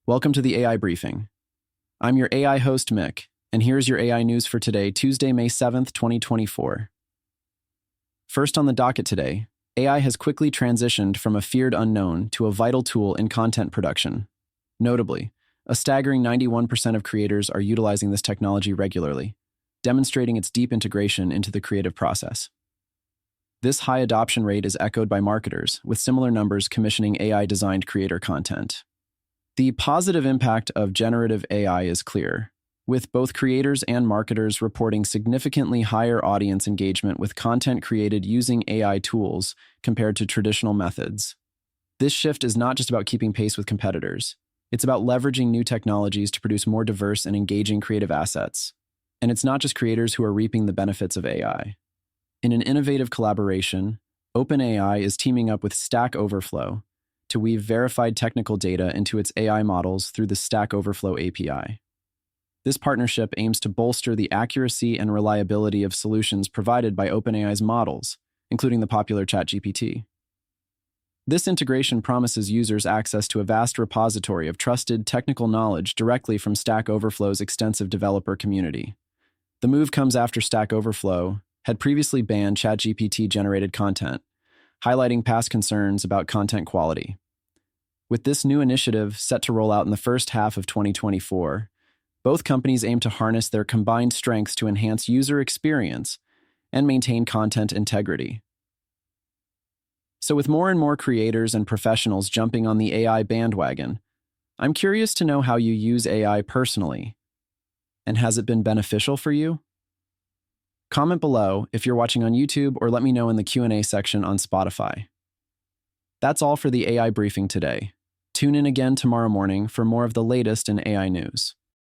Welcome to the AI Briefing. I'm your AI host, Mick, and here's your AI news for today, Tuesday, May 7th, 2024. First on the docket today, AI has quickly transitioned from a feared unknown to a vital tool in content production. Notably, a staggering 91% of creators are utilizing this technology regularly, demonstrating its deep integration into the creative process. This high adoption rate is echoed by marketers, with similar numbers commissioning AI-designed creator content. The positive impact of generative AI is clear, with both creators and marketers reporting significantly higher audience engagement with content created using AI tools compared to traditional methods. This shift is not just about keeping pace with competitors. It's about leveraging new technologies to produce more diverse and engaging creative assets. And it's not just creators who are reaping the benefits of AI. In an innovative collaboration, OpenAI is teaming up with Stack Overflow to weave verified technical data into its AI models through the Stack Overflow API. This partnership aims to bolster the accuracy and reliability of solutions provided by OpenAI's models, including the popular ChatGPT. This integration promises users access to a vast repository of trusted technical knowledge directly from Stack Overflow's extensive developer community. The move comes after Stack Overflow had previously banned ChatGPT-generated content, highlighting past concerns about content quality. With this new initiative set to roll out in the first half of 2024, both companies aim to harness their combined strengths to enhance user experience and maintain content integrity. So with more and more creators and professionals jumping on the AI bandwagon, I'm curious to know how you use AI personally. And has it been beneficial for you? Comment below if you're watching on YouTube, or let me know in the Q&A section on Spotify. That's all for the AI briefing today. Tune in again tomorrow morning for more of the latest in AI news.